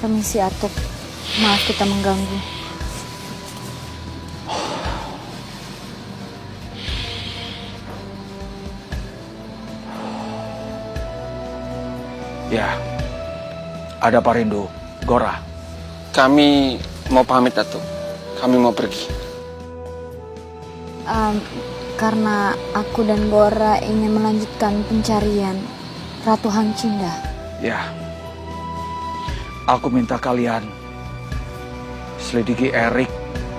Permisi Atuk, maaf kita mengganggu. Ya, ada Pak Rindu, Gora. Kami mau pamit, Datuk. Kami mau pergi. Karena aku dan Gora ingin melanjutkan pencarian Ratu Hang Cinda. Ya, aku minta kalian selidiki Erik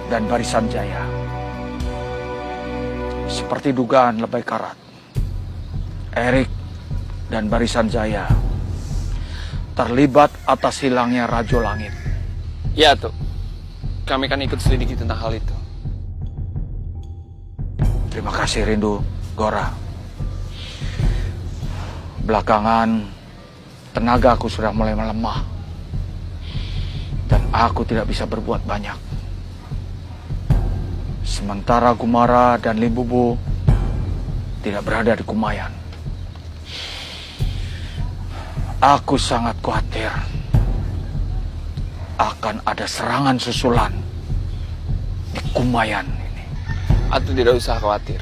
dan Barisan Jaya. Seperti dugaan lebay karat, Erik dan Barisan Jaya terlibat atas hilangnya Rajo Langit. Ya, Datuk. Kami akan ikut selidiki tentang hal itu. Terima kasih Rindu, Gora. Belakangan, tenagaku sudah mulai melemah. Dan aku tidak bisa berbuat banyak. Sementara Gumara dan Limbubu tidak berada di Kumayan. Aku sangat khawatir akan ada serangan susulan di Kumayan ini. Atu tidak usah khawatir.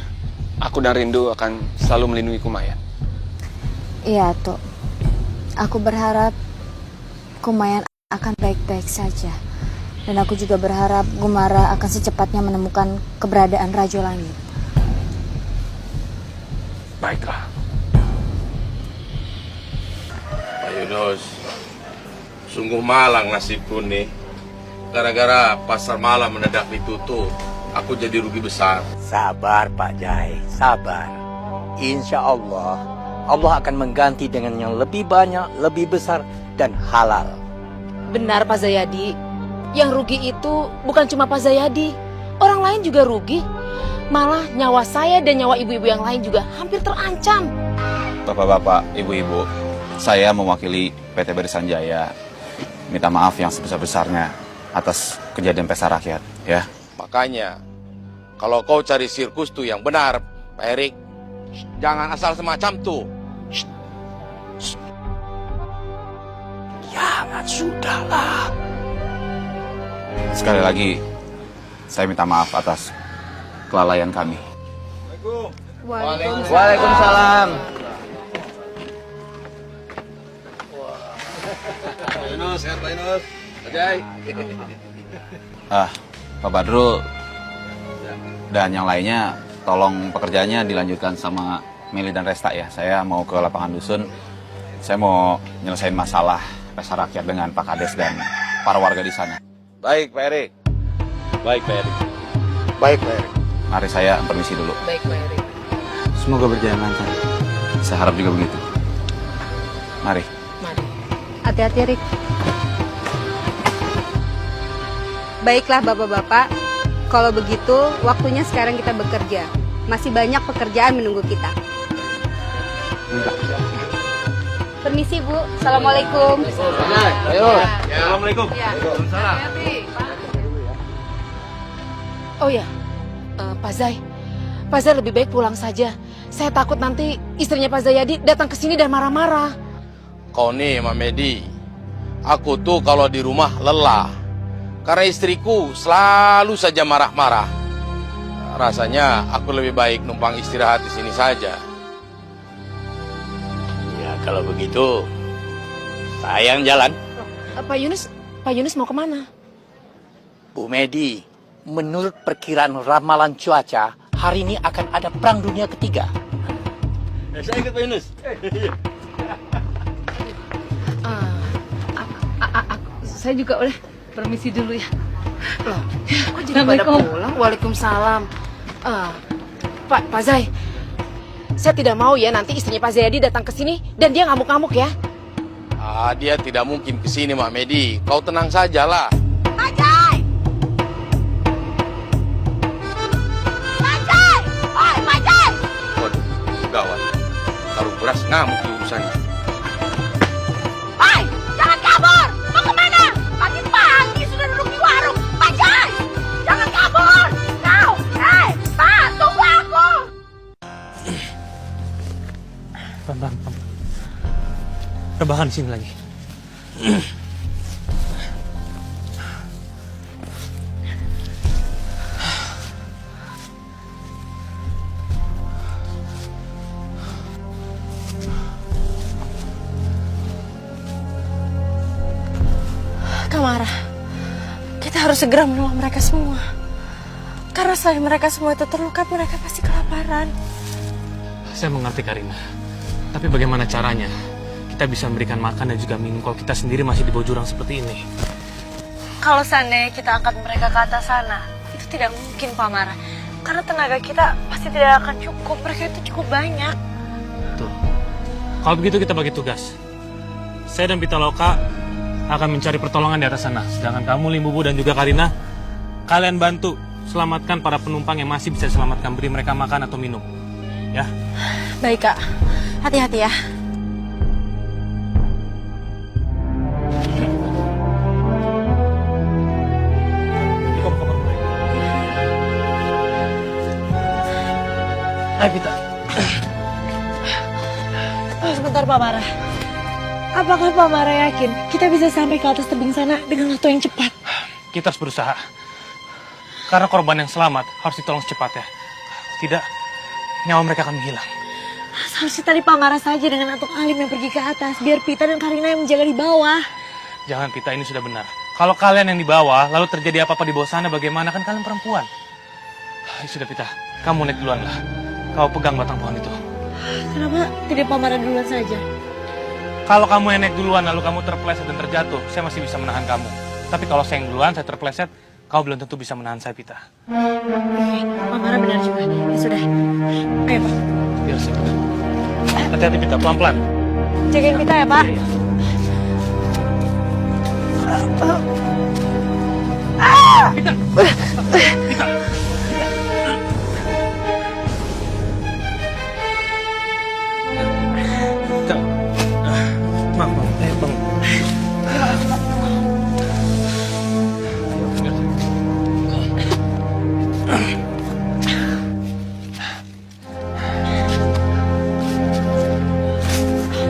Aku dan Rindu akan selalu melindungi Kumayan. Iya, Atuk. Aku berharap Kumayan akan baik-baik saja. Dan aku juga berharap Gumara akan secepatnya menemukan keberadaan Rajo Langit. Baiklah. Pak Yunus, sungguh malang nasibku nih. Gara-gara pasar malam mendadak ditutup, aku jadi rugi besar. Sabar Pak Jai, sabar. Insya Allah, Allah akan mengganti dengan yang lebih banyak, lebih besar, dan halal. Benar Pak Zayadi, yang rugi itu bukan cuma Pak Zayadi, orang lain juga rugi. Malah nyawa saya dan nyawa ibu-ibu yang lain juga hampir terancam. Bapak-bapak, ibu-ibu, saya mewakili PT Barisan Jaya minta maaf yang sebesar-besarnya atas kejadian pesta rakyat, ya. Makanya, kalau kau cari sirkus tuh yang benar, Pak Erik, jangan asal semacam tuh. Jangan, sudahlah. Sekali lagi, saya minta maaf atas kelalaian kami. Waalaikumsalam. Pak Yunus, Pak Yunus, Pak Jai. Pak Badrul dan yang lainnya, tolong pekerjaannya dilanjutkan sama Meli dan Resta ya. Saya mau ke lapangan dusun, saya mau nyelesain masalah pesta rakyat dengan Pak Kades dan para warga di sana. Baik, Pak Erik. Baik, Pak Erik. Baik, Pak Erik. Mari saya permisi dulu. Baik Pak Erik. Semoga berjalan lancar. Saya harap juga begitu. Mari. Mari. Hati-hati, Rik. Baiklah, Bapak-Bapak. Kalau begitu, waktunya sekarang kita bekerja. Masih banyak pekerjaan menunggu kita. Permisi, Bu. Assalamualaikum. Ayo. Assalamualaikum. Waalaikumsalam. Oh ya, Pak Zai. Pak Zai lebih baik pulang saja. Saya takut nanti istrinya Pak Zayadi datang ke sini dan marah-marah. Kau nih, Mak Medi. Aku tuh kalau di rumah lelah. Karena istriku selalu saja marah-marah. Rasanya aku lebih baik numpang istirahat di sini saja. Ya, kalau begitu, saya yang jalan. Pak Yunus mau kemana? Bu Medi, menurut perkiraan ramalan cuaca, hari ini akan ada perang dunia ketiga. Saya ikut Pak Yunus. Saya juga udah permisi dulu ya. Loh, kok jadi pada pulang? Waalaikumsalam. Pak Zai, saya tidak mau ya nanti istrinya Pak Zayadi datang ke sini dan dia ngamuk-ngamuk ya. Dia tidak mungkin ke sini, Mak Medi. Kau tenang sajalah. Pak Jai! Pak Jai! Oi, Pak Jai! Waduh, gawat. Taruh beras ngamuk di urusannya. Oi, jangan kabur! Mau kemana? Pagi-pagi sudah duduk di warung. Pak Jai! Jangan kabur! Kau! Hei! Pak, tunggu aku! Pelan-pelan. Rebahan di sini lagi. Kamara, kita harus segera menolong mereka semua. Karena selain mereka semua itu terluka, mereka pasti kelaparan. Saya mengerti Karina. Tapi bagaimana caranya kita bisa memberikan makan dan juga minum kalau kita sendiri masih di bawah jurang seperti ini? Kalau seandainya kita angkat mereka ke atas sana, itu tidak mungkin, Pak Mara. Karena tenaga kita pasti tidak akan cukup. Mereka itu cukup banyak. Tuh. Kalau begitu kita bagi tugas. Saya dan Pitaloka akan mencari pertolongan di atas sana. Sedangkan kamu, Limbubu dan juga Karina, kalian bantu selamatkan para penumpang yang masih bisa diselamatkan. Beri mereka makan atau minum. Ya. Baik, Kak. Hati-hati ya. Ayo kita. Sebentar, Pak Mara. Apakah Pak Mara yakin kita bisa sampai ke atas tebing sana dengan waktu yang cepat? Kita harus berusaha. Karena korban yang selamat harus ditolong secepatnya. Tidak, nyawa mereka akan hilang. Seharusnya tadi Pak Mara saja dengan Atuk Alim yang pergi ke atas, biar Pita dan Karina yang menjaga di bawah. Jangan, Pita, ini sudah benar. Kalau kalian yang di bawah, lalu terjadi apa-apa di bawah sana, bagaimana? Kan kalian perempuan. Sudah, Pita, kamu naik duluan lah. Kau pegang batang pohon itu. Kenapa tidak Pak Mara duluan saja? Kalau kamu yang naik duluan, lalu kamu terpleset dan terjatuh, saya masih bisa menahan kamu. Tapi kalau saya yang duluan, saya terpleset, kau belum tentu bisa menahan saya, Pita. Oke, Pak Mara benar juga. Ya sudah. Ayo, Pak. Biar saya pegang. Hati-hati, Pita, pelan-pelan. Jagain Pita ya, Pak. Iya. Pita! Pita! Maaf, ayo bangun.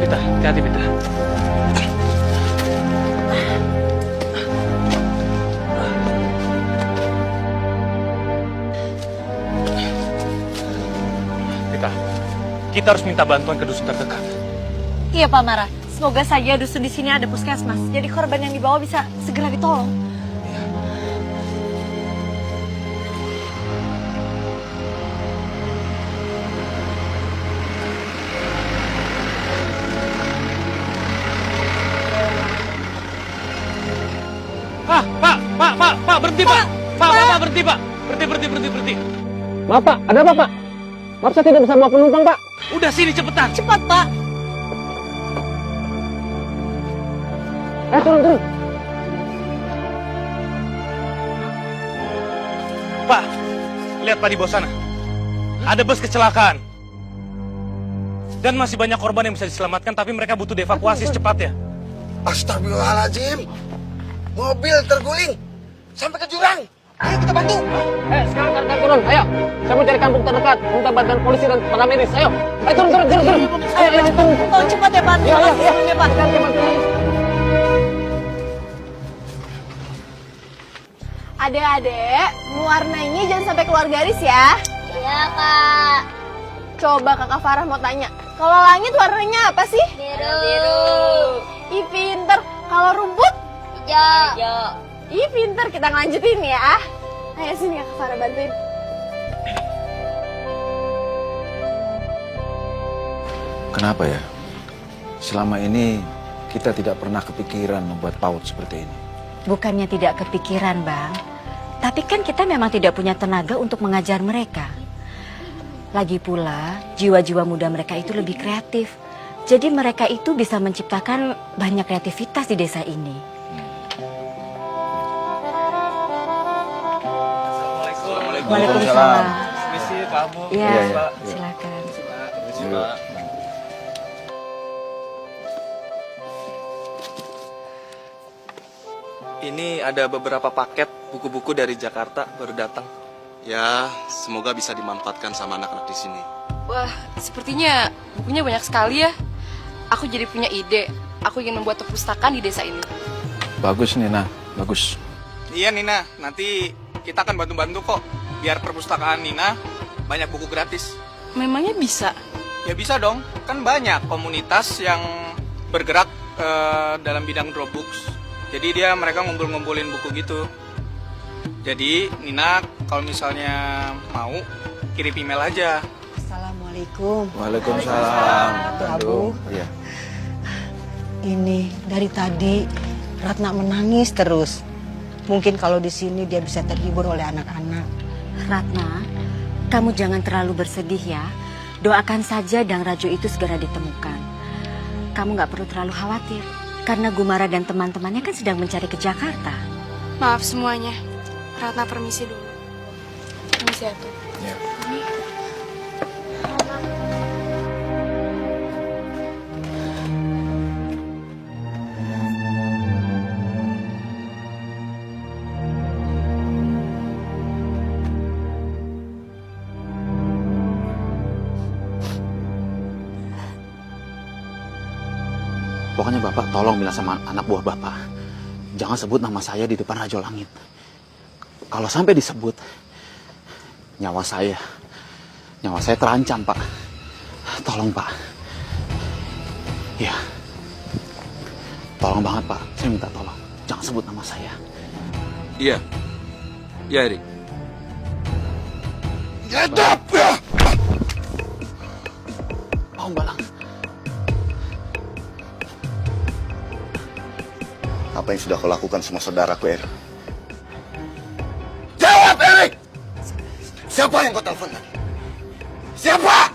Pita, hati-hati, Pita. Pita, kita harus minta bantuan ke dusun terdekat. Iya, Pak Mara. Semoga saja dusun di sini ada puskesmas. Jadi korban yang dibawa bisa segera ditolong. Pak, berhenti, Pak. Pak, berhenti, Pak. Berhenti. Maaf, Pak. Ada apa, Pak? Maaf, saya tidak bisa bawa penumpang, Pak. Udah sini, cepetan. Cepat, Pak. Turun. Pak, lihat Pak di bawah sana. Ada bus kecelakaan. Dan masih banyak korban yang bisa diselamatkan, tapi mereka butuh dievakuasi secepatnya. Astagfirullahaladzim. Mobil terguling sampai ke jurang. Ayo kita bantu. Sekarang kalian turun. Ayo. Saya mau cari kampung terdekat. Minta bantuan polisi dan para medis. Ayo. Turun. Ayo, turun. Tolong cepat ya, Pak. Iya. Ya, Pak. Adek-adek, mewarnainya jangan sampai keluar garis ya. Iya, Kak. Coba Kakak Farah mau tanya, kalau langit warnanya apa sih? Biru. Ih, pinter. Kalau rumput? Hijau. Ih, pinter. Kita ngelanjutin ya. Ayo sini Kakak Farah bantuin. Kenapa ya? Selama ini kita tidak pernah kepikiran membuat PAUD seperti ini. Bukannya tidak kepikiran, Bang. Tapi kan kita memang tidak punya tenaga untuk mengajar mereka. Lagi pula, jiwa-jiwa muda mereka itu lebih kreatif. Jadi mereka itu bisa menciptakan banyak kreativitas di desa ini. Waalaikumsalam. Misi kamu. Iya, Pak. silakan. Misi, Pak. Ini ada beberapa paket buku-buku dari Jakarta baru datang. Ya, semoga bisa dimanfaatkan sama anak-anak di sini. Wah, sepertinya bukunya banyak sekali ya. Aku jadi punya ide. Aku ingin membuat perpustakaan di desa ini. Bagus, Nina. Bagus. Iya, Nina. Nanti kita akan bantu-bantu kok. Biar perpustakaan Nina banyak buku gratis. Memangnya bisa? Ya bisa dong. Kan banyak komunitas yang bergerak dalam bidang dropbooks. Jadi mereka ngumpulin buku gitu. Jadi Nina kalau misalnya mau kirim email aja. Assalamualaikum. Waalaikumsalam. Prabu. Iya. Ini dari tadi Ratna menangis terus. Mungkin kalau di sini dia bisa terhibur oleh anak-anak. Ratna, kamu jangan terlalu bersedih ya. Doakan saja Dang Rajo itu segera ditemukan. Kamu nggak perlu terlalu khawatir. Karena Gumara dan teman-temannya kan sedang mencari ke Jakarta. Maaf semuanya. Ratna permisi dulu. Permisi Atu. Ya. Pokoknya Bapak tolong bilang sama anak buah Bapak, jangan sebut nama saya di depan Rajo Langit. Kalau sampai disebut, nyawa saya terancam, Pak. Tolong, Pak. Ya, tolong banget, Pak. Saya minta tolong, jangan sebut nama saya. Iya. Iya, Erik. Nyadap ya! Mau Balang. Apa yang sudah kau lakukan sama saudaraku, Erik? Jawab, Erik! Siapa yang kau telepon tadi? Siapa?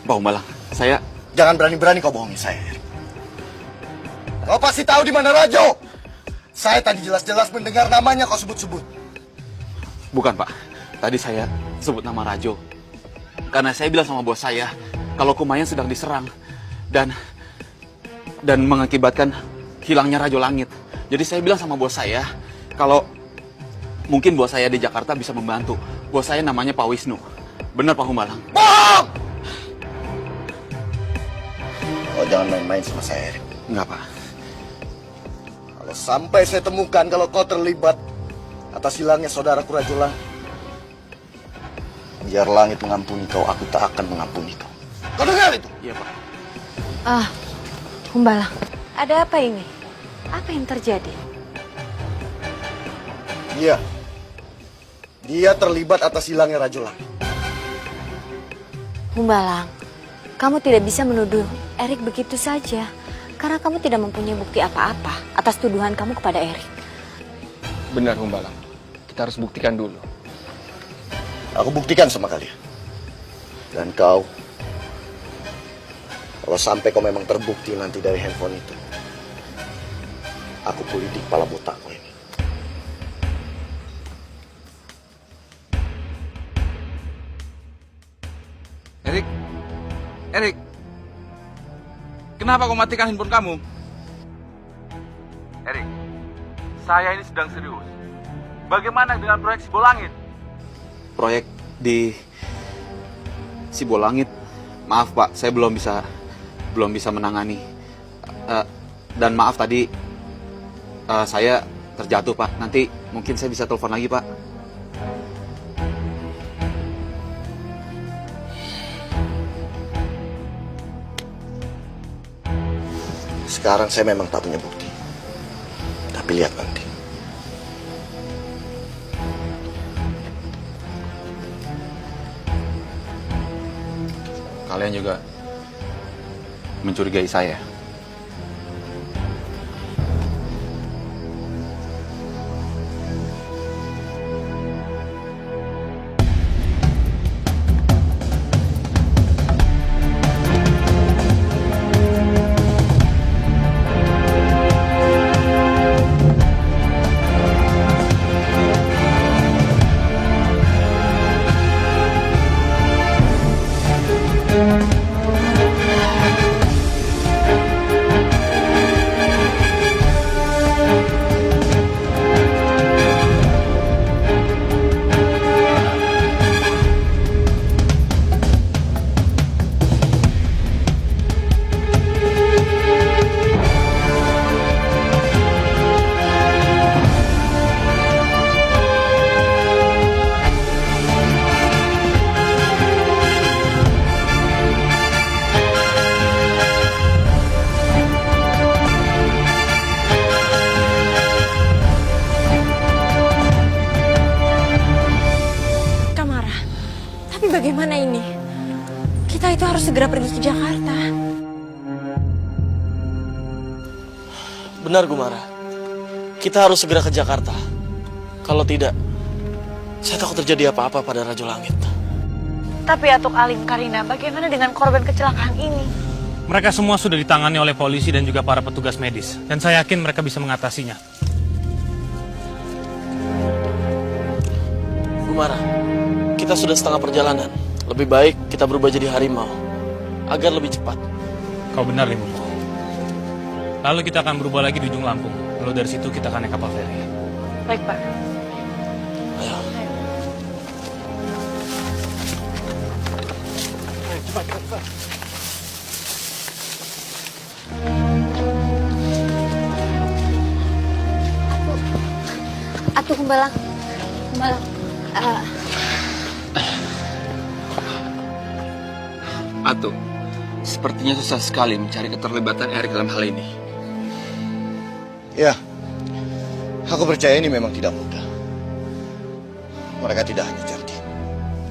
Bau Balang, saya... Jangan berani-berani kau bohongi saya, Erik. Kau pasti tahu di mana Rajo. Saya tadi jelas-jelas mendengar namanya kau sebut-sebut. Bukan, Pak. Tadi saya sebut nama Rajo. Karena saya bilang sama bos saya, kalau Kumayan sedang diserang. Dan mengakibatkan hilangnya Rajo Langit. Jadi saya bilang sama bos saya, kalau mungkin bos saya di Jakarta bisa membantu. Bos saya namanya Pak Wisnu. Benar, Pak Humbalang? Bohong! Kau jangan main-main sama saya, Erik. Enggak, Pak. Kalau sampai saya temukan kalau kau terlibat atas hilangnya saudaraku Rajo Langit, biar langit mengampuni kau, aku tak akan mengampuni kau. Kau dengar itu? Iya, Pak. Humbalang, ada apa ini? Apa yang terjadi? Dia terlibat atas hilangnya Rajo Langit. Humbalang, kamu tidak bisa menuduh Erik begitu saja. Karena kamu tidak mempunyai bukti apa-apa atas tuduhan kamu kepada Erik. Benar Humbalang. Kita harus buktikan dulu. Aku buktikan sama kalian. Dan kau, kalau sampai kau memang terbukti nanti dari handphone itu, aku politik kepala botakku ini. Erik, kenapa kau matikan handphone kamu? Erik, saya ini sedang serius. Bagaimana dengan proyek Sibolangit? Proyek di Sibolangit, maaf Pak, saya belum bisa menangani. Dan maaf tadi saya terjatuh Pak. Nanti mungkin saya bisa telepon lagi Pak. Sekarang saya memang tak punya bukti. Tapi lihat nanti. Kalian juga mencurigai saya. harus segera pergi ke Jakarta. Benar Gumara. Kita harus segera ke Jakarta. Kalau tidak, saya takut terjadi apa-apa pada Rajo Langit. Tapi Atuk Alim, Karina, bagaimana dengan korban kecelakaan ini? Mereka semua sudah ditangani oleh polisi dan juga para petugas medis. Dan saya yakin mereka bisa mengatasinya. Gumara, kita sudah setengah perjalanan. Lebih baik kita berubah jadi harimau, agar lebih cepat. Kau benar, Limbu. Lalu kita akan berubah lagi di ujung Lampung. Lalu dari situ kita akan naik kapal feri. Baik, Pak. Ayo. Cepat. Atuh Humbalang. Atuh, sepertinya susah sekali mencari keterlibatan Erik dalam hal ini. Ya, aku percaya ini memang tidak mudah. Mereka tidak hanya cerdik,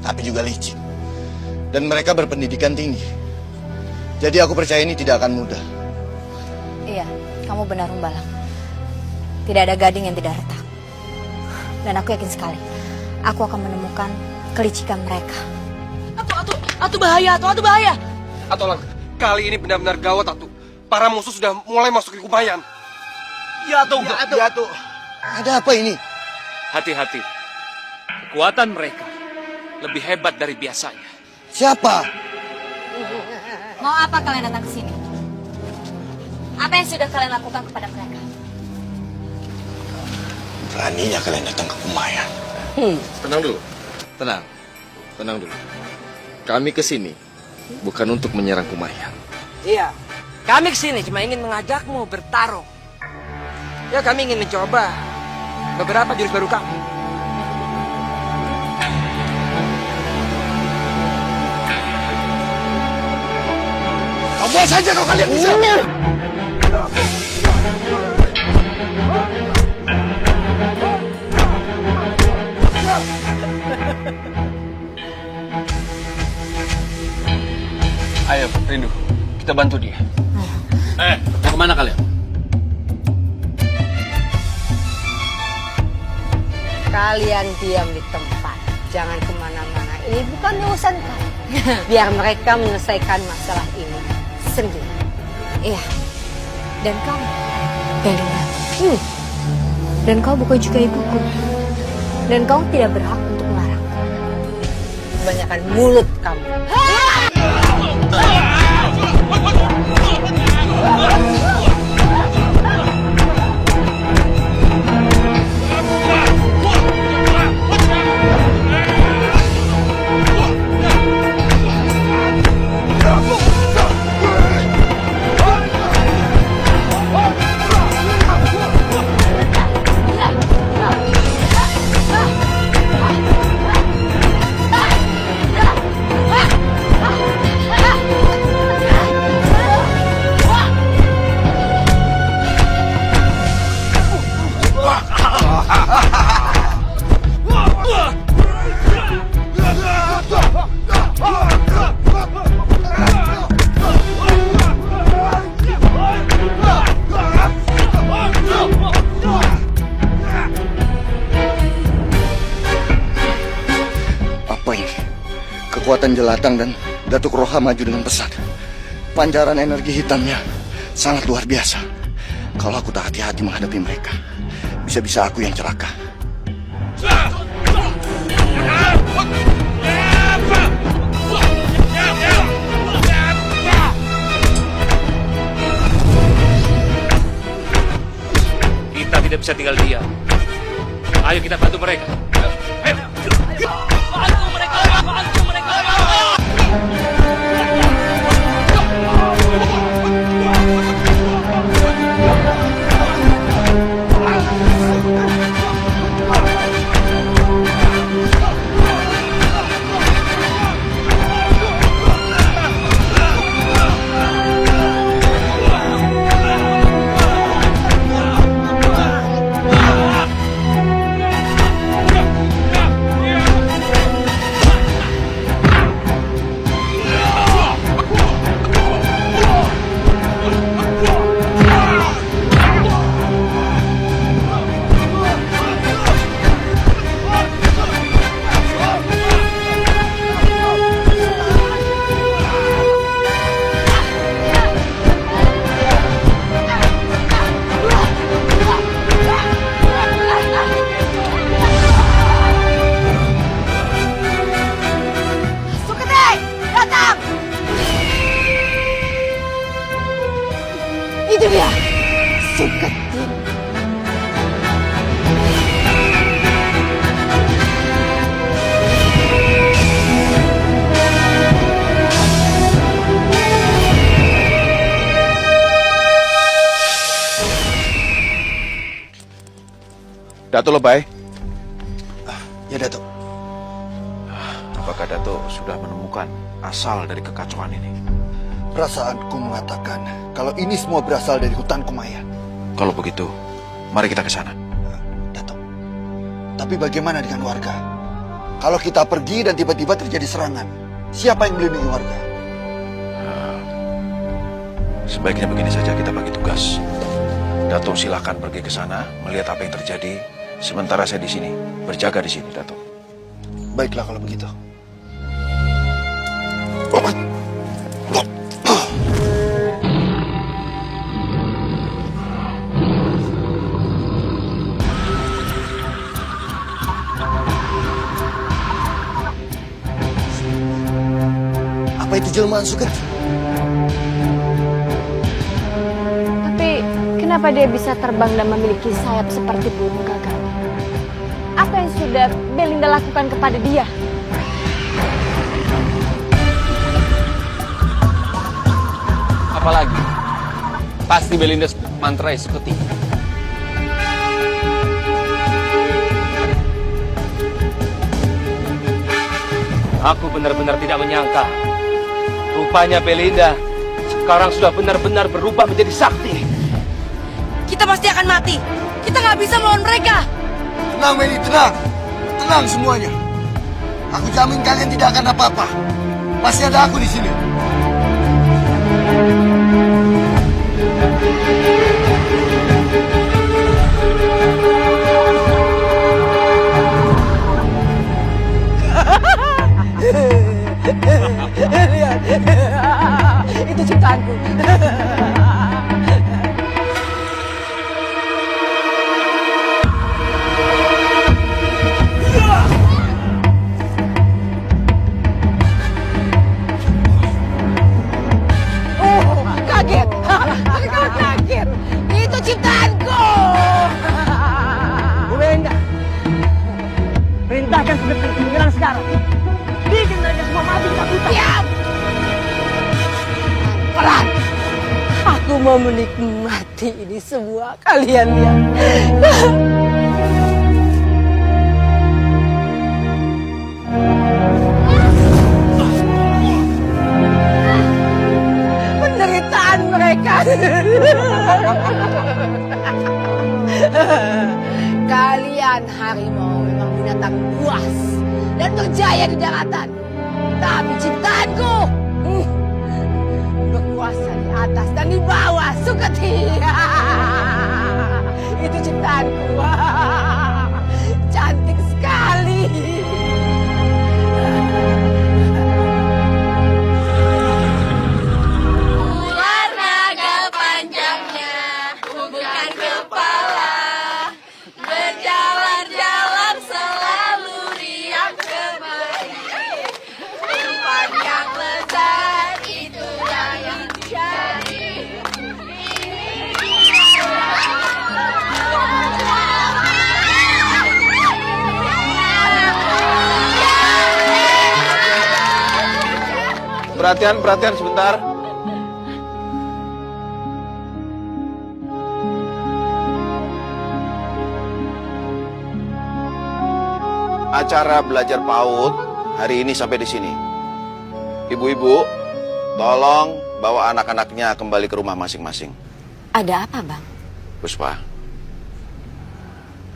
tapi juga licik. Dan mereka berpendidikan tinggi. Jadi aku percaya ini tidak akan mudah. Iya, kamu benar Humbalang. Tidak ada gading yang tidak retak. Dan aku yakin sekali, aku akan menemukan kelicikan mereka. Atuh bahaya, atuh bahaya. Atuh Lang, kali ini benar-benar gawat Atuh. Para musuh sudah mulai masuk ke kumayan. Ya Atuh. Ada apa ini? Hati-hati. Kekuatan mereka lebih hebat dari biasanya. Siapa? Mau apa kalian datang ke sini? Apa yang sudah kalian lakukan kepada mereka? Beraninya kalian datang ke Kumayan. Tenang dulu. Tenang dulu. Kami ke sini bukan untuk menyerang Kumayan. Iya, kami kesini cuma ingin mengajakmu bertarung. Ya, kami ingin mencoba beberapa jurus baru kami. Apa saja kau kalian bisa? Ayo, Rindu. Kita bantu dia. Mau kemana kalian? Kalian diam di tempat, jangan kemana-mana. Ini bukan urusan kalian. Biar mereka menyelesaikan masalah ini sendiri. Iya. Dan kamu, Belinda. Dan kau bukan juga ibuku. Dan kau tidak berhak untuk melarang. Kebanyakan mulut kamu. Kekuatan Jelatang dan Datuk Roha maju dengan pesat. Pancaran energi hitamnya sangat luar biasa. Kalau aku tak hati-hati menghadapi mereka, bisa-bisa aku yang celaka. Kita tidak bisa tinggal diam. Ayo kita bantu mereka. Ayo. Bantu mereka. Dato Lebay. Ya, Dato. Apakah Dato sudah menemukan asal dari kekacauan ini? Perasaanku mengatakan kalau ini semua berasal dari hutan Kumayan. Kalau begitu, mari kita ke sana. Tapi bagaimana dengan warga? Kalau kita pergi dan tiba-tiba terjadi serangan, siapa yang melindungi warga? Sebaiknya begini saja, kita bagi tugas. Dato silakan pergi ke sana, melihat apa yang terjadi. Sementara saya di sini, berjaga di sini, Dato. Baiklah kalau begitu. Apa itu jelmaan Suketi? Tapi kenapa dia bisa terbang dan memiliki sayap seperti burung gagak? Apa yang sudah Belinda lakukan kepada dia? Apalagi? Pasti Belinda mantrai Suketi. Aku benar-benar tidak menyangka. Rupanya Belinda sekarang sudah benar-benar berubah menjadi sakti. Kita pasti akan mati. Kita nggak bisa melawan mereka. Tenang, Meli, tenang. Tenang semuanya. Aku jamin kalian tidak akan apa-apa. Pasti ada aku di sini. Lihat, itu ciptaanku. Oh, kaget. Kaget. Itu ciptaanku. Bu Belinda, perintahkan seperti menyerang sekarang. Bikin mereka semua mati ketakutan. Diam. Pelan. Aku mau menikmati ini semua. Kalian lihat. Penderitaan mereka. Kalian harimau memang binatang buas dan berjaya di daratan. Tapi ciptaanku berkuasa di atas dan di bawah. Suketi. Itu ciptaanku. Cantik sekali. Ular naga panjangnya bukan kepala, berjalan-jalan selalu riang kemari. Umpan yang lezat itulah yang dicari. Perhatian, perhatian sebentar. Acara belajar PAUD hari ini sampai di sini. Ibu-ibu, tolong bawa anak-anaknya kembali ke rumah masing-masing. Ada apa, Bang? Puspa,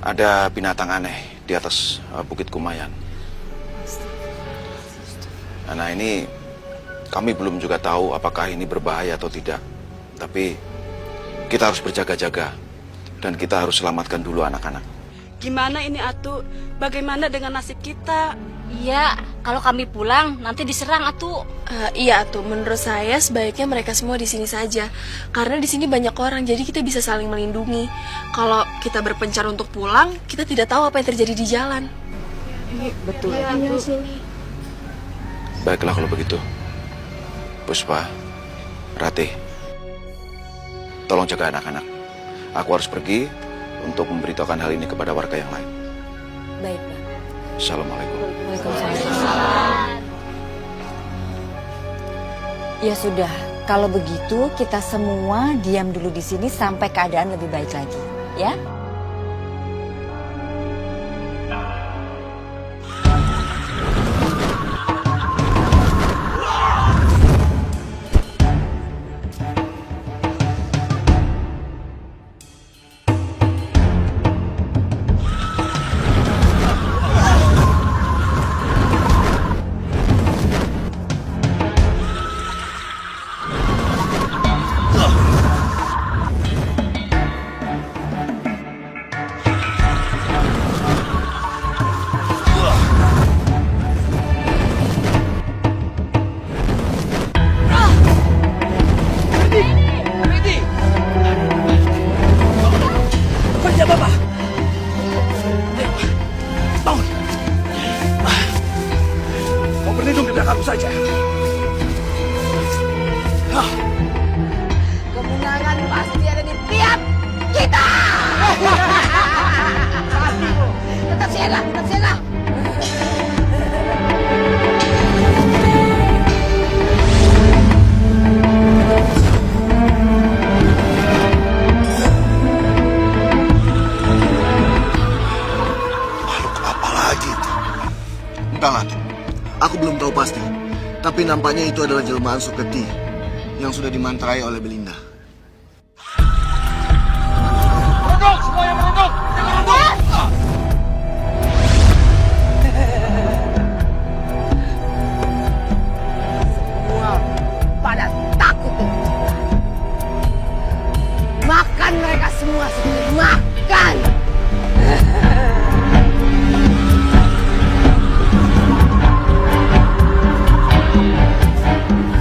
ada binatang aneh di atas Bukit Kumayan. Nah, ini kami belum juga tahu apakah ini berbahaya atau tidak. Tapi kita harus berjaga-jaga dan kita harus selamatkan dulu anak-anak. Gimana ini Atu? Bagaimana dengan nasib kita? Iya, kalau kami pulang nanti diserang Atu. Iya Atu, menurut saya sebaiknya mereka semua di sini saja. Karena di sini banyak orang, jadi kita bisa saling melindungi. Kalau kita berpencar untuk pulang, kita tidak tahu apa yang terjadi di jalan. Betul. Iya, Atu. Baiklah kalau begitu. Puspa, Ratih, tolong jaga anak-anak. Aku harus pergi untuk memberitahukan hal ini kepada warga yang lain. Baik, Bang. Assalamualaikum. Ya sudah, kalau begitu kita semua diam dulu di sini sampai keadaan lebih baik lagi, ya? aku saja. Kemenangan pasti ada di tiap kita. Tetap siaga, tetap siaga. Entahlah, aku belum tahu pasti. Tapi nampaknya itu adalah jelmaan Suketi yang sudah dimantrai oleh Belinda. Merunduk, semuanya merunduk! Merunduk! Semua pada takut dengan kita. Makan mereka semua seperti makan.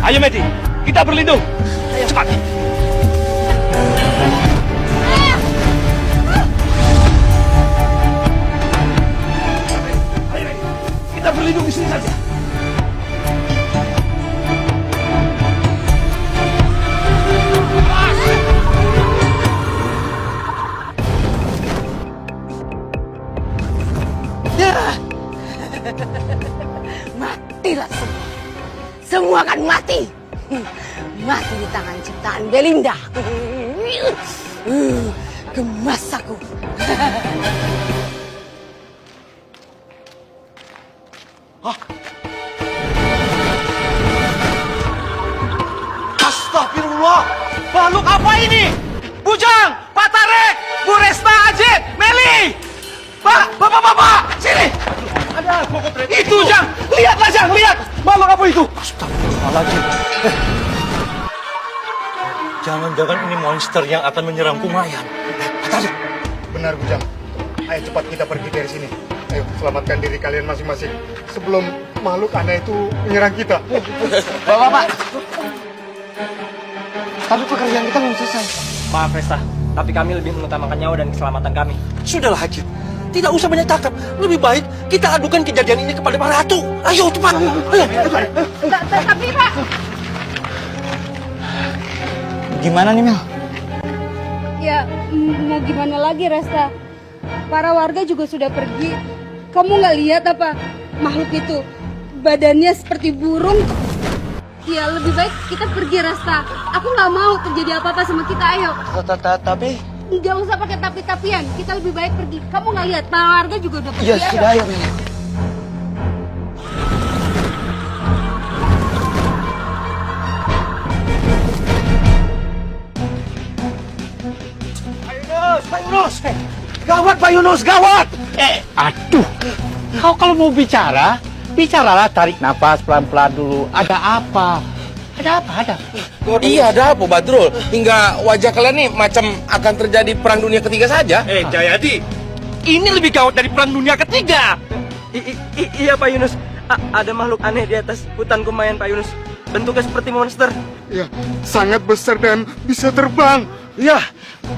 Ayo Medi, kita berlindung. Ayo cepat. Ayo, kita berlindung di sini saja. Matilah semua. Semua akan mati. Mati di tangan ciptaan Belinda. Gemas aku. Astagfirullah. Makhluk apa ini? Bujang, Pak Tarek, Bu Resta, Ajit, Meli. Bapak, sini. Ada itu, Jang. Lihatlah, Jang, lihat. Makhluk apa itu? Astagfirullahaladzim. Jangan-jangan ini monster yang akan menyerang Kumayan. Benar, Bujang. Ayo cepat kita pergi dari sini. Ayo selamatkan diri kalian masing-masing sebelum makhluk aneh itu menyerang kita. Bapak. Tapi pekerjaan kita belum selesai. Maaf, Resta. Tapi kami lebih mengutamakan nyawa dan keselamatan kami. Sudahlah, Hajit. Tidak usah banyak cakap. Lebih baik kita adukan kejadian ini kepada para ratu. Ayo, cepat. Ayo. Tapi Pak. Gimana nih, Mel? Ya, mau gimana lagi, Resta? Para warga juga sudah pergi. Kamu nggak lihat apa makhluk itu? Badannya seperti burung. Ya, lebih baik kita pergi, Resta. Aku nggak mau terjadi apa-apa sama kita, ayo. Tapi... Nggak usah pakai tapi-tapian. Kita lebih baik pergi. Kamu nggak lihat, para warga juga udah pergi. Ya sudah, ayo, Mel. Pak Yunus. Gawat, Pak Yunus, gawat. Aduh. Kau kalau mau bicara, bicaralah, tarik nafas pelan-pelan dulu. Ada apa? Ada. Iya, ada apa, Badrul? Hingga wajah kalian nih macam akan terjadi perang dunia ketiga saja. Jayadi, ini lebih gawat dari perang dunia ketiga. Iya, Pak Yunus. Ada makhluk aneh di atas hutan Kumayan, Pak Yunus. Bentuknya seperti monster. Ya, sangat besar dan bisa terbang. Ya,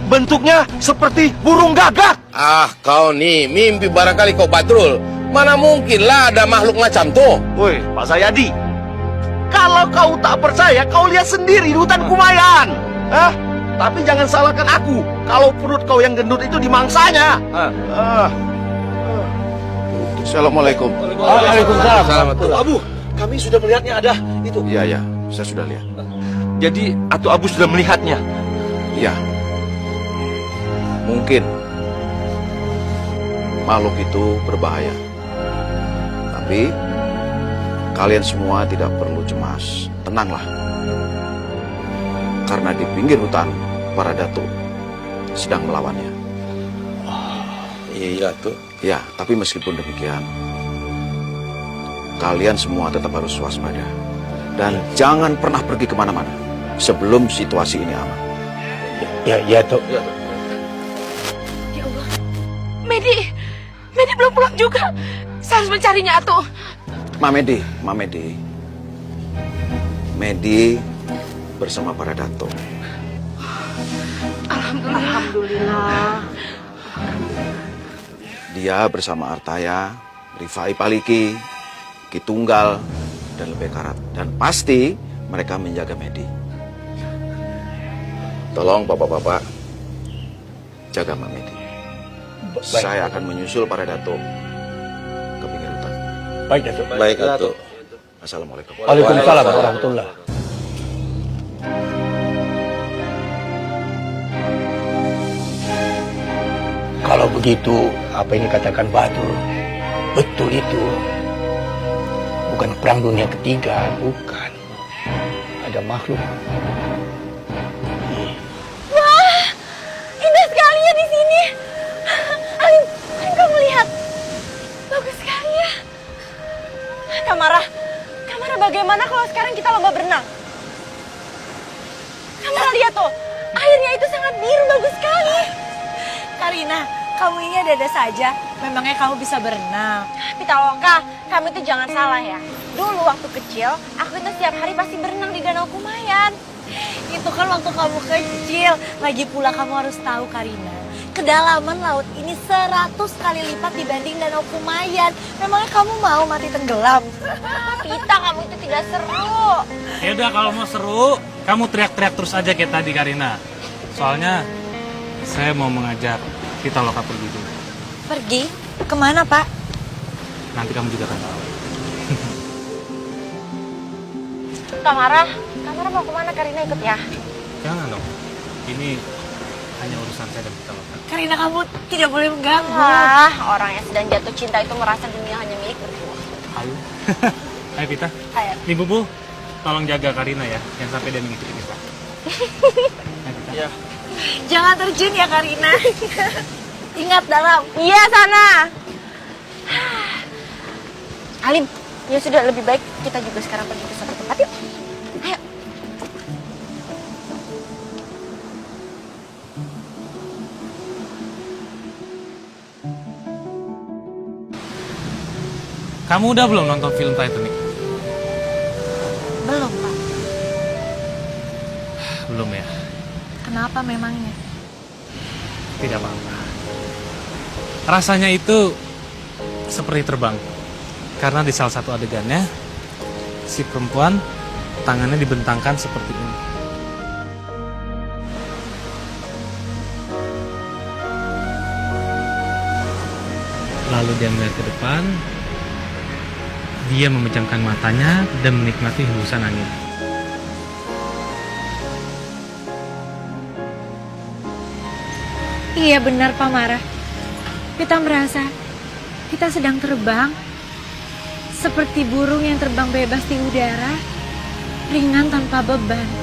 bentuknya seperti burung gagak. Ah, kau nih mimpi barangkali kau, Badrul. Mana mungkin lah ada makhluk macam tuh. Woi, Pak Sayadi. Kalau kau tak percaya, kau lihat sendiri di hutan Kumayan. Tapi jangan salahkan aku. Kalau perut kau yang gendut itu dimangsanya. Assalamualaikum. Waalaikumsalam. Abu, kami sudah melihatnya ada itu. Iya, saya sudah lihat. Jadi, Atu Abu sudah melihatnya. Iya. Mungkin makhluk itu berbahaya. Tapi kalian semua tidak perlu cemas. Tenanglah. Karena di pinggir hutan para datuk sedang melawannya. Iya tuh. Ya, tapi meskipun demikian, kalian semua tetap harus waspada. Dan jangan pernah pergi kemana-mana sebelum situasi ini aman. Ya, Tok. Ya Allah. Medi belum pulang juga. Saya harus mencarinya, Atuh. Medi bersama para datuk. Alhamdulillah. Dia bersama Artaya, Rifai Paliki, Ki Tunggal, dan lebih karat. Dan pasti mereka menjaga Medi. Tolong bapak-bapak jaga Mbak Medi. Saya akan menyusul para datuk ke pinggir hutan. Baik, Datuk. Baik, Datuk. Assalamualaikum. Waalaikumsalam warahmatullah. Kalau begitu, apa yang dikatakan Badur, betul itu. Bukan perang dunia ketiga, bukan. Ada makhluk. Wah, indah sekali ya di sini. Alim, kamu lihat. Bagus sekali ya. Kamara, bagaimana kalau sekarang kita lomba berenang? Kamara lihat tuh, airnya itu sangat biru, bagus sekali. Karina, kamu ini ada-ada saja. Memangnya kamu bisa berenang? Pitaloka, kamu itu jangan salah ya. Dulu waktu kecil, aku itu setiap hari pasti berenang di Danau Kumayan. Itu kan waktu kamu kecil. Lagi pula kamu harus tahu, Karina. Kedalaman laut ini 100 kali lipat dibanding Danau Kumayan. Memangnya kamu mau mati tenggelam? Pita, kamu itu tidak seru. Ya udah, kalau mau seru, kamu teriak-teriak terus aja kayak tadi, Karina. Soalnya saya mau mengajak Pitaloka pergi dulu. Pergi? Kemana, Pak? Nanti kamu juga akan tahu. Kamara mau kemana? Karina ikut ya. Jangan dong. Ini hanya urusan saya dan Pitaloka. Karina, kamu tidak boleh mengganggu. Orang yang sedang jatuh cinta itu merasa dunia hanya milik berdua. Ayo. Ayo Pita. Ayo. Nih Bubu, tolong jaga Karina ya. Jangan sampai dia mengikuti kita. Ayo Pita. Iya. Jangan terjun ya, Karina. Ingat dalam. Iya, sana. Alim, ya sudah, lebih baik kita juga sekarang pergi ke satu tempat yuk. Ayo. Kamu udah belum nonton film Titanic? Belum, Pak. Belum ya? Kenapa memangnya? Tidak apa-apa. Rasanya itu seperti terbang. Karena di salah satu adegannya, si perempuan tangannya dibentangkan seperti ini. Lalu dia melihat ke depan, dia memejamkan matanya dan menikmati hembusan angin. Iya benar, Pak Mara. Kita merasa kita sedang terbang seperti burung yang terbang bebas di udara, ringan tanpa beban.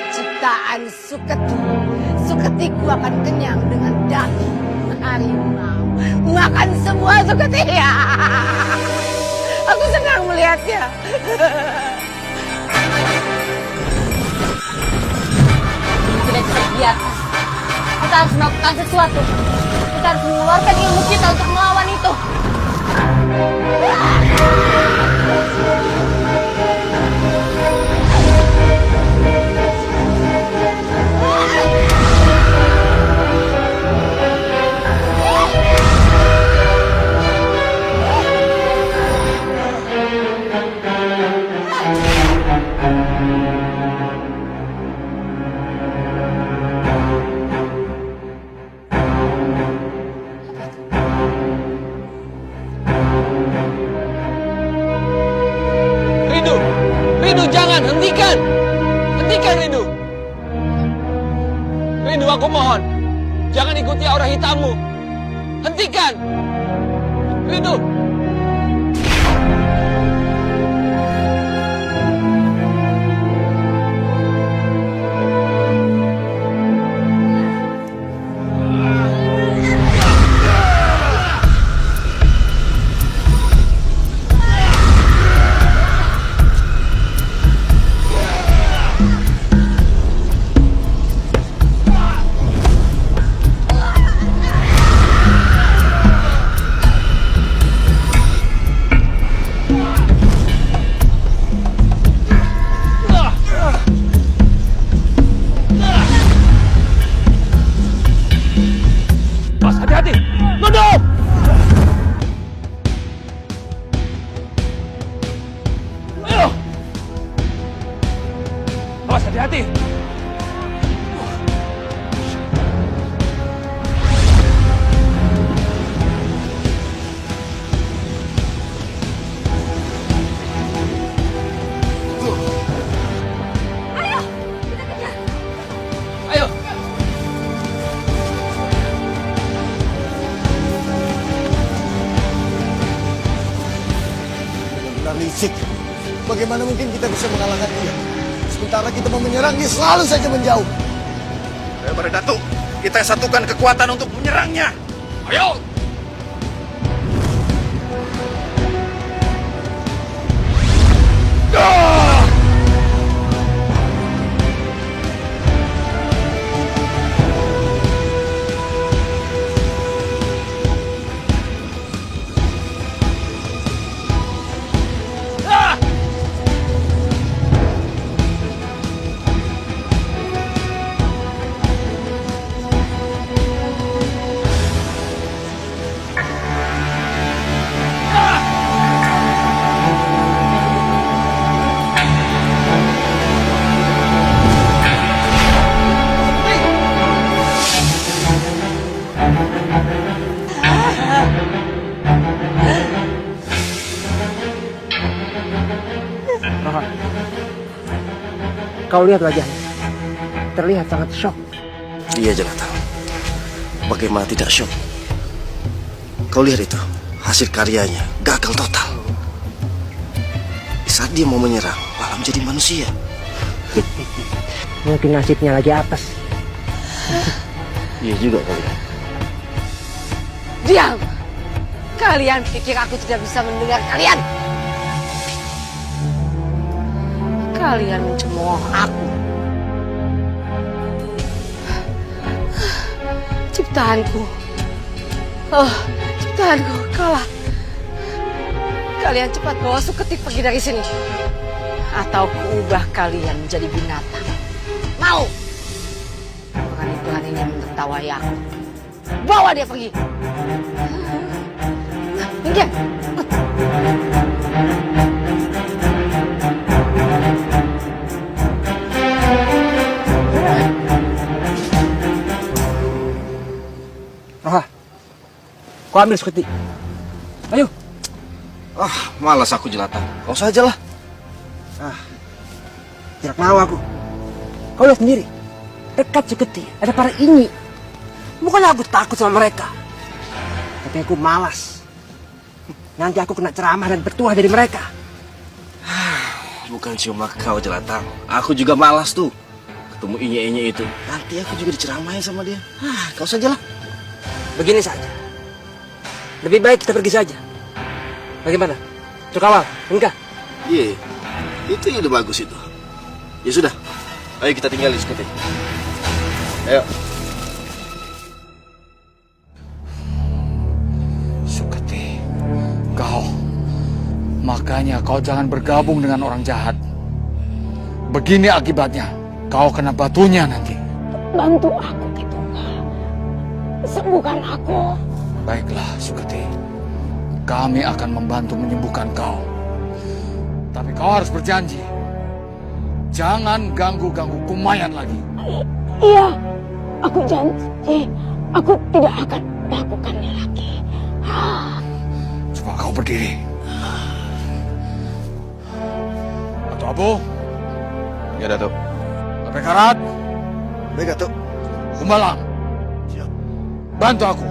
Ciptaan Suketiku akan kenyang dengan daging harimau. Makan semua Suketi. Aku senang melihatnya. Tidak bisa dibiarkan. Kita harus melakukan sesuatu. Kita harus mengeluarkan ilmu kita untuk melawan itu. Rindu, jangan, hentikan Rindu. Rindu, aku mohon, jangan ikuti aura hitammu. Hentikan, Rindu. Hati-hati. Benar-benar licik. Bagaimana mungkin kita bisa mengalahkan dia? Sementara kita mau menyerang, dia selalu saja menjauh. Ayo para Datuk, kita satukan kekuatan untuk menyerangnya. Ayo! Kau lihat wajahnya, terlihat sangat shock. Iya Jonathan, bagaimana tidak shock? Kau lihat itu, hasil karyanya gagal total. Di saat dia mau menyerang, malah menjadi manusia. Mungkin nasibnya lagi apes. Iya juga kali. Diam! Kalian pikir aku tidak bisa mendengar kalian? Kalian mencemooh aku. Ciptaanku. Oh, ciptaanku kalah. Kalian cepat bawa Suketik pergi dari sini. Atau kuubah kalian menjadi binatang. Mau? Berani-beraninya menertawai aku. Bawa dia pergi. Minggir. Roha, kau ambil Suketik. Ayo. Malas aku Jelata. Kau sajalah. Tidak mau aku. Kau lihat sendiri. Dekat Suketik ada para Inyi. Bukannya aku takut sama mereka. Tapi aku malas. Nanti aku kena ceramah dan bertuah dari mereka. Bukan cuma kau Jelata. Aku juga malas tuh. Ketemu Inyi-Inyi itu. Nanti aku juga diceramahin sama dia. Kau sajalah. Begini saja. Lebih baik kita pergi saja. Bagaimana? Cukawal, enggak? Iya, itu ide bagus itu. Ya sudah, ayo kita tinggal di Suketik. Ayo. Suketik, makanya kau jangan bergabung dengan orang jahat. Begini akibatnya, kau kena batunya nanti. Bantu aku, Kitungga. Sembuhkan aku. Baiklah, Suketik. Kami akan membantu menyembuhkan kau. Tapi kau harus berjanji. Jangan ganggu-ganggu Kumayan lagi. Iya, aku janji. Aku tidak akan melakukannya lagi. Coba kau berdiri. Datuk Abu. Ya, Datuk. Ape Karat. Baik, Datuk. Kumbalang. Siap. Bantu aku.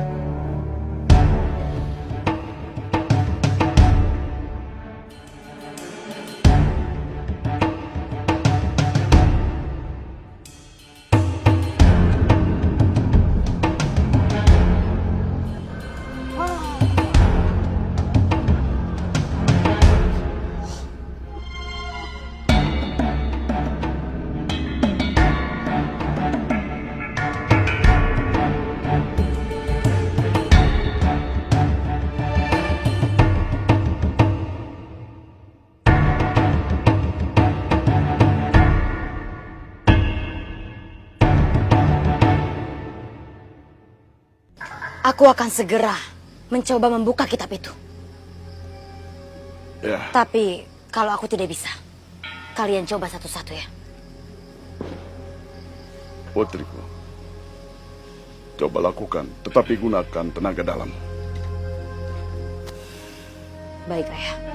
Aku akan segera mencoba membuka kitab itu. Ya. Tapi kalau aku tidak bisa, kalian coba satu-satu ya. Putriku, coba lakukan, tetapi gunakan tenaga dalam. Baik, Ayah.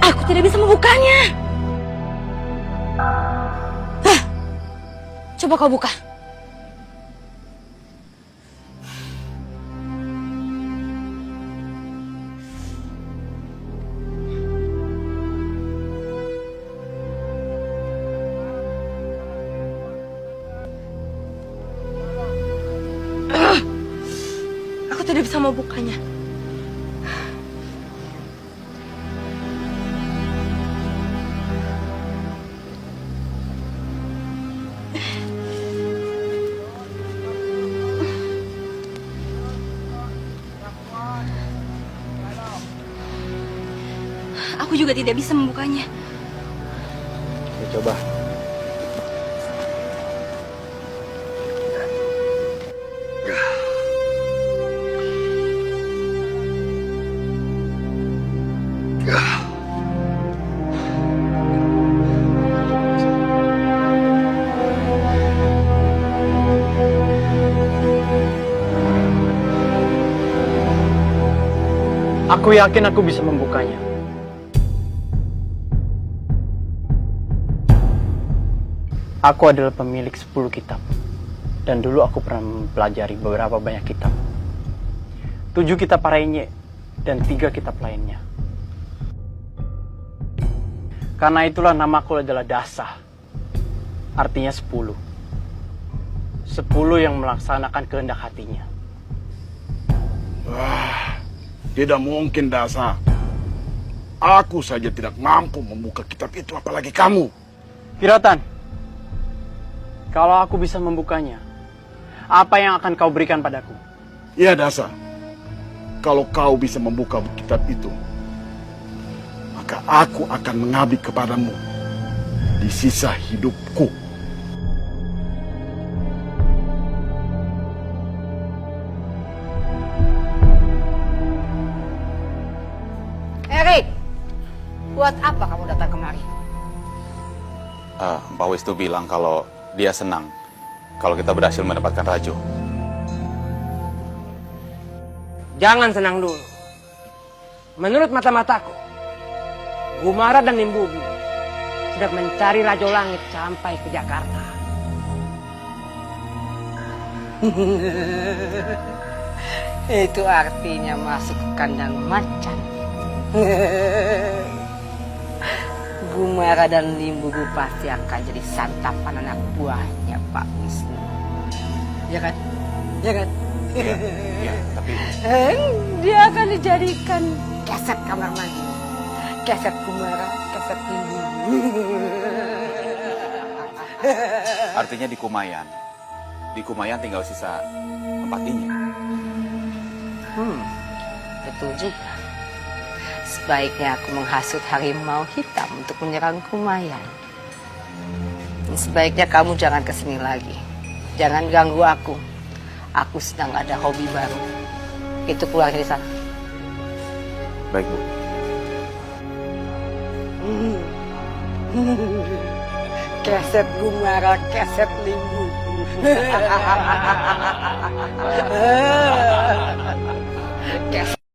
Aku tidak bisa membukanya. Coba kau buka. Aku tidak bisa membukanya. Aku juga tidak bisa membukanya. Ya, coba. Aku yakin aku bisa membukanya. Aku adalah pemilik 10 kitab. Dan dulu aku pernah mempelajari beberapa banyak kitab. 7 kitab Parainye dan 3 kitab lainnya. Karena itulah namaku adalah Dasa. Artinya 10. 10 yang melaksanakan kehendak hatinya. Wah, tidak mungkin, Dasa. Aku saja tidak mampu membuka kitab itu, apalagi kamu. Kiratan, kalau aku bisa membukanya, apa yang akan kau berikan padaku? Ya, Dasa. Kalau kau bisa membuka kitab itu, maka aku akan mengabdi kepadamu di sisa hidupku. Erik, buat apa kamu datang kemari? Pak Wistu bilang kalau dia senang kalau kita berhasil mendapatkan Rajo. Jangan senang dulu. Menurut mata-mataku, Gumara dan Limbubu sedang mencari Rajo Langit sampai ke Jakarta. Itu artinya masuk ke kandang macan. Gumara dan Limbubu pasti akan jadi santapan anak buahnya Pak Wisnu. Ya kan? Ya kan? Ya, tapi Dia akan dijadikan keset kamar mandi. Keset Gumara, keset Limbubu. artinya di Kumayan. Di Kumayan tinggal sisa 4 Inye. Betul juga. Sebaiknya aku menghasut harimau hitam untuk menyerang Kumayan. Sebaiknya kamu jangan kesini lagi. Jangan ganggu aku. Aku sedang ada hobi baru. Itu keluar dari sana. Baik, Bu. Keset Gumara, keset Limbubu. Keset